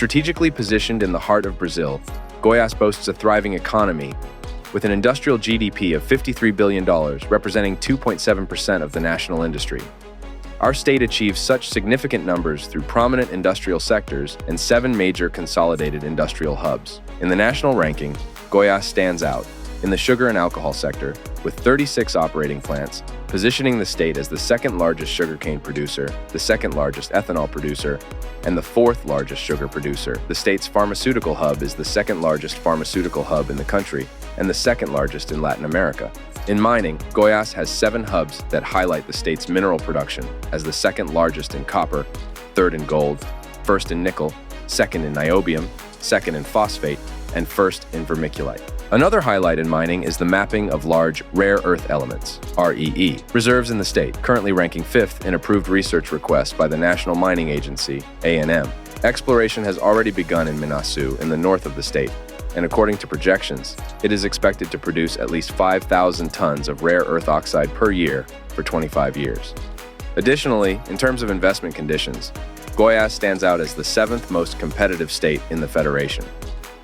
Strategically positioned in the heart of Brazil, Goiás boasts a thriving economy with an industrial GDP of $53 billion, representing 2.7% of the national industry. Our state achieves such significant numbers through prominent industrial sectors and 7 major consolidated industrial hubs. In the national ranking, Goiás stands out in the sugar and alcohol sector, with 36 operating plants, positioning the state as the second largest sugarcane producer, the second largest ethanol producer, and the 4th largest sugar producer. The state's pharmaceutical hub is the second largest pharmaceutical hub in the country and the second largest in Latin America. In mining, Goiás has 7 hubs that highlight the state's mineral production as the second largest in copper, third in gold, first in nickel, second in niobium, second in phosphate, and first in vermiculite. Another highlight in mining is the mapping of large rare earth elements, REE, reserves in the state, currently ranking 5th in approved research requests by the National Mining Agency, ANM. Exploration has already begun in Minasu in the north of the state, and according to projections, it is expected to produce at least 5,000 tons of rare earth oxide per year for 25 years. Additionally, in terms of investment conditions, Goiás stands out as the 7th most competitive state in the federation.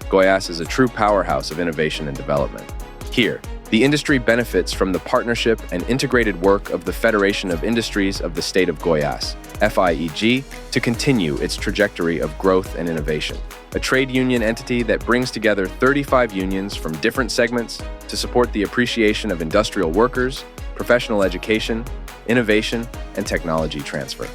Goiás is a true powerhouse of innovation and development. Here, the industry benefits from the partnership and integrated work of the Federation of Industries of the State of Goiás, FIEG, to continue its trajectory of growth and innovation. A trade union entity that brings together 35 unions from different segments to support the appreciation of industrial workers, professional education, innovation, and technology transfer.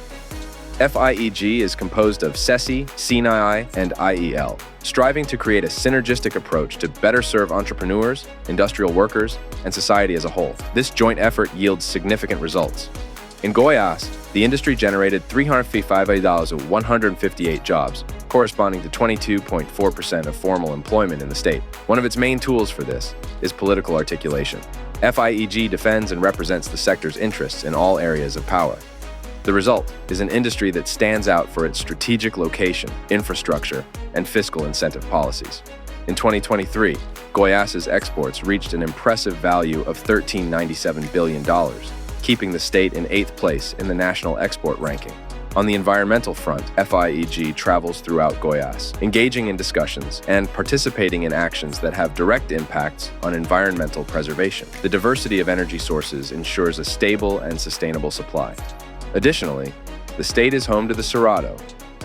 FIEG is composed of SESI, CNI, and IEL, striving to create a synergistic approach to better serve entrepreneurs, industrial workers, and society as a whole. This joint effort yields significant results. In Goiás, the industry generated $355,158 jobs, corresponding to 22.4% of formal employment in the state. One of its main tools for this is political articulation. FIEG defends and represents the sector's interests in all areas of power. The result is an industry that stands out for its strategic location, infrastructure, and fiscal incentive policies. In 2023, Goiás's exports reached an impressive value of $13.97 billion, keeping the state in 8th place in the national export ranking. On the environmental front, FIEG travels throughout Goiás, engaging in discussions and participating in actions that have direct impacts on environmental preservation. The diversity of energy sources ensures a stable and sustainable supply. Additionally, the state is home to the Cerrado,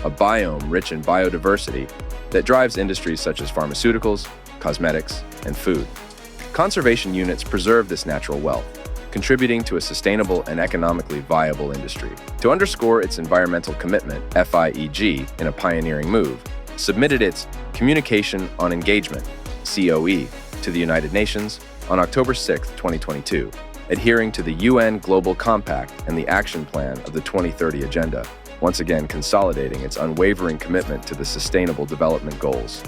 a biome rich in biodiversity that drives industries such as pharmaceuticals, cosmetics, and food. Conservation units preserve this natural wealth, contributing to a sustainable and economically viable industry. To underscore its environmental commitment, FIEG, in a pioneering move, submitted its Communication on Engagement, COE, to the United Nations on October 6, 2022. Adhering to the UN Global Compact and the Action Plan of the 2030 Agenda, once again consolidating its unwavering commitment to the Sustainable Development Goals.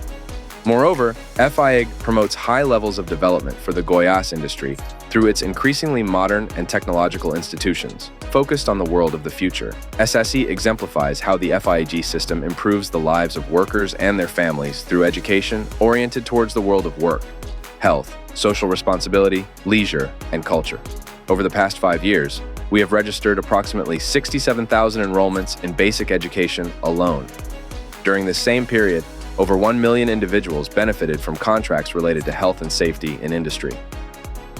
Moreover, FIEG promotes high levels of development for the Goiás industry through its increasingly modern and technological institutions, focused on the world of the future. SSE exemplifies how the FIEG system improves the lives of workers and their families through education oriented towards the world of work, health, social responsibility, leisure, and culture. Over the past 5 years, we have registered approximately 67,000 enrollments in basic education alone. During this same period, over 1 million individuals benefited from contracts related to health and safety in industry.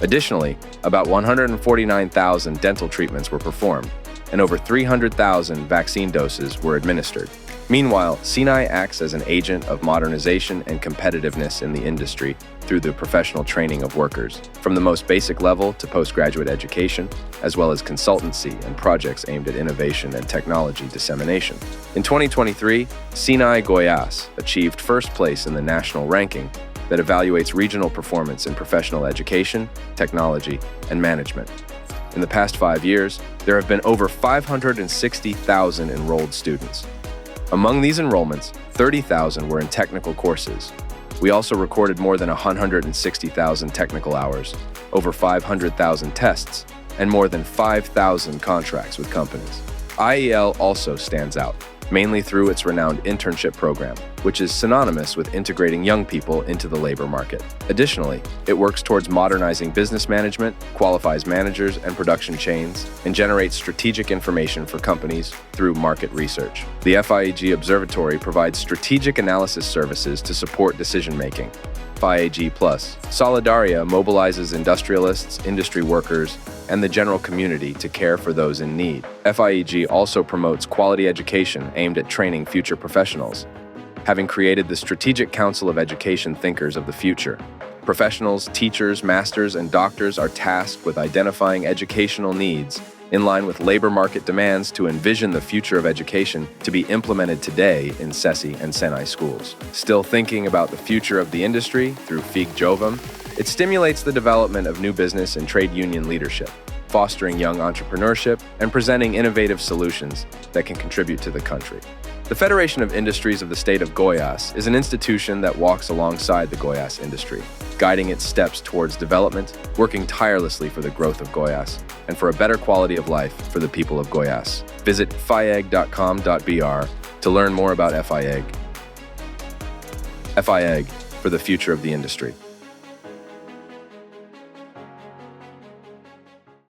Additionally, about 149,000 dental treatments were performed, and over 300,000 vaccine doses were administered. Meanwhile, CNI acts as an agent of modernization and competitiveness in the industry through the professional training of workers, from the most basic level to postgraduate education, as well as consultancy and projects aimed at innovation and technology dissemination. In 2023, CNI Goiás achieved first place in the national ranking that evaluates regional performance in professional education, technology, and management. In the past 5 years, there have been over 560,000 enrolled students. Among these enrollments, 30,000 were in technical courses. We also recorded more than 160,000 technical hours, over 500,000 tests, and more than 5,000 contracts with companies. IEL also stands out, mainly through its renowned internship program, which is synonymous with integrating young people into the labor market. Additionally, it works towards modernizing business management, qualifies managers and production chains, and generates strategic information for companies through market research. The FIEG Observatory provides strategic analysis services to support decision-making. FIEG Plus. Solidaria mobilizes industrialists, industry workers, and the general community to care for those in need. FIEG also promotes quality education aimed at training future professionals. Having created the Strategic Council of Education Thinkers of the Future, professionals, teachers, masters, and doctors are tasked with identifying educational needs in line with labor market demands to envision the future of education to be implemented today in SESI and Senai schools. Still thinking about the future of the industry through FIEG Jovem, it stimulates the development of new business and trade union leadership, fostering young entrepreneurship and presenting innovative solutions that can contribute to the country. The Federation of Industries of the State of Goiás is an institution that walks alongside the Goiás industry, guiding its steps towards development, working tirelessly for the growth of Goiás, and for a better quality of life for the people of Goiás. Visit fieg.com.br to learn more about FIEG. FIEG, for the future of the industry.